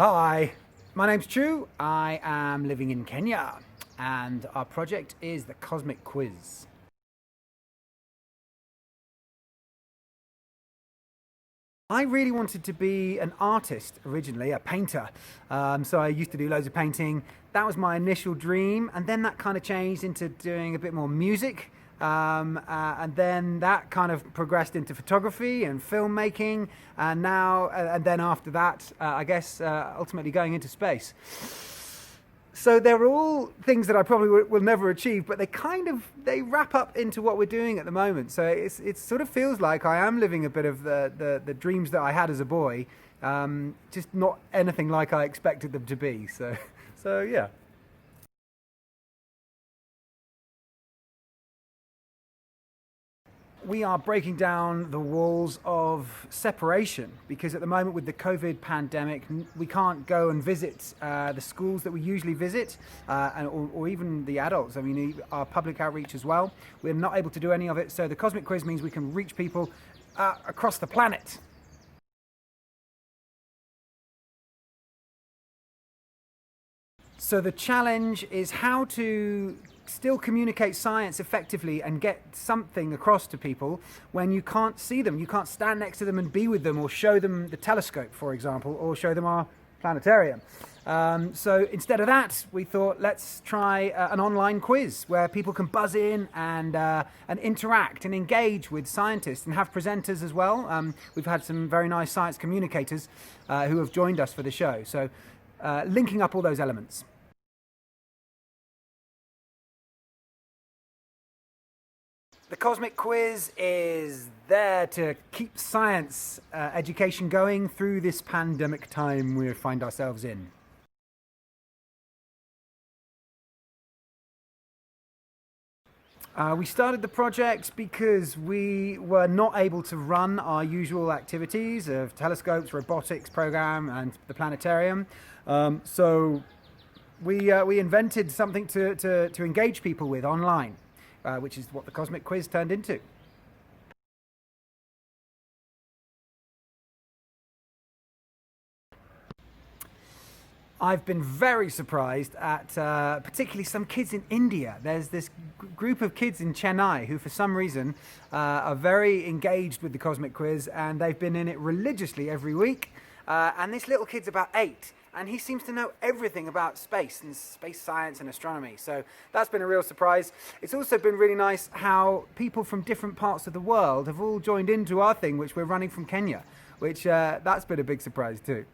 Hi, my name's Chu. I am living in Kenya, and our project is the Cosmic Quiz. I really wanted to be an artist originally, a painter. So I used to do loads of painting. That was my initial dream, and then that kind of changed into doing a bit more music. And then that kind of progressed into photography and filmmaking, and and then after that, I guess ultimately going into space. So they're all things that I probably will never achieve, but they wrap up into what we're doing at the moment. So it sort of feels like I am living a bit of the dreams that I had as a boy, just not anything like I expected them to be. So yeah. We are breaking down the walls of separation because at the moment with the COVID pandemic, we can't go and visit the schools that we usually visit, or even the adults. I mean, our public outreach as well. We're not able to do any of it. So the Cosmic Quiz means we can reach people across the planet. So the challenge is how to still communicate science effectively and get something across to people when you can't see them. You can't stand next to them and be with them or show them the telescope, for example, or show them our planetarium. So instead of that, we thought let's try an online quiz where people can buzz in and interact and engage with scientists and have presenters as well. We've had some very nice science communicators who have joined us for the show. So linking up all those elements. The Cosmic Quiz is there to keep science education going through this pandemic time we find ourselves in. We started the project because we were not able to run our usual activities of telescopes, robotics program, and the planetarium. So we invented something to engage people with online, which is what the Cosmic Quiz turned into. I've been very surprised at particularly some kids in India. There's this group of kids in Chennai who, for some reason, are very engaged with the Cosmic Quiz, and they've been in it religiously every week. And this little kid's about 8, and he seems to know everything about space and space science and astronomy. So that's been a real surprise. It's also been really nice how people from different parts of the world have all joined into our thing, which we're running from Kenya, which that's been a big surprise too.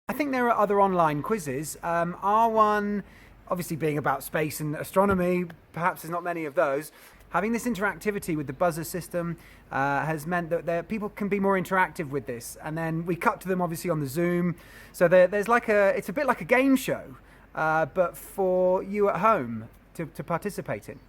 I think there are other online quizzes. Our one, obviously being about space and astronomy, perhaps there's not many of those. Having this interactivity with the buzzer system has meant that people can be more interactive with this. And then we cut to them obviously on the Zoom. So there's it's a bit like a game show, but for you at home to participate in.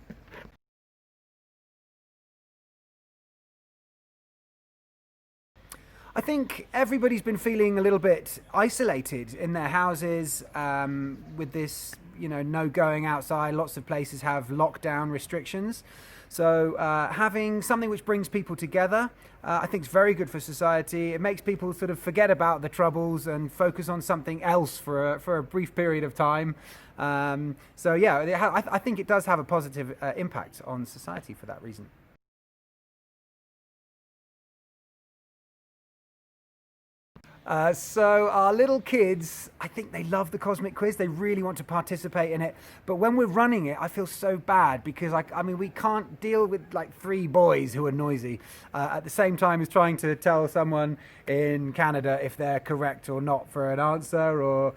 I think everybody's been feeling a little bit isolated in their houses with this, no going outside. Lots of places have lockdown restrictions. So having something which brings people together, I think is very good for society. It makes people sort of forget about the troubles and focus on something else for a brief period of time. So yeah, I think it does have a positive impact on society for that reason. So our little kids, I think they love the Cosmic Quiz. They really want to participate in it. But when we're running it, I feel so bad because, I mean, we can't deal with like 3 boys who are noisy at the same time as trying to tell someone in Canada if they're correct or not for an answer, or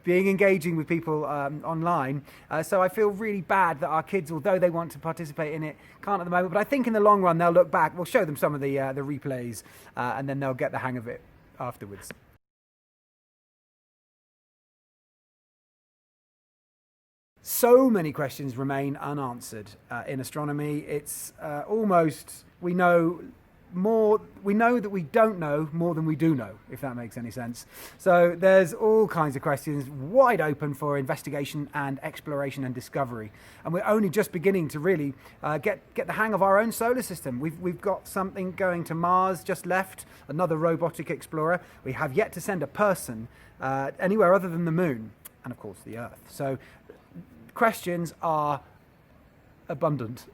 being engaging with people online. So I feel really bad that our kids, although they want to participate in it, can't at the moment. But I think in the long run they'll look back. We'll show them some of the replays, and then they'll get the hang of it afterwards. So many questions remain unanswered in astronomy. It's almost, we know we know that we don't know more than we do know, if that makes any sense. So there's all kinds of questions wide open for investigation and exploration and discovery. And we're only just beginning to really get the hang of our own solar system. We've got something going to Mars, just left, another robotic explorer. We have yet to send a person anywhere other than the moon, and of course the Earth. So questions are abundant.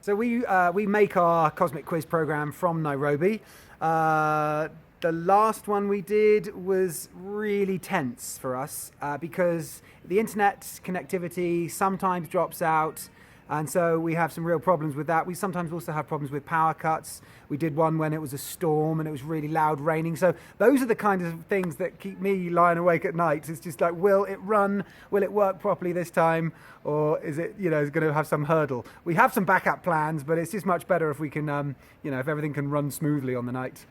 So we make our Cosmic Quiz program from Nairobi. The last one we did was really tense for us because the internet connectivity sometimes drops out, and so we have some real problems with that. We sometimes also have problems with power cuts. We did one when it was a storm and it was really loud raining. So those are the kinds of things that keep me lying awake at night. It's just like, will it run? Will it work properly this time? Or is it, is going to have some hurdle? We have some backup plans, but it's just much better if we can, if everything can run smoothly on the night.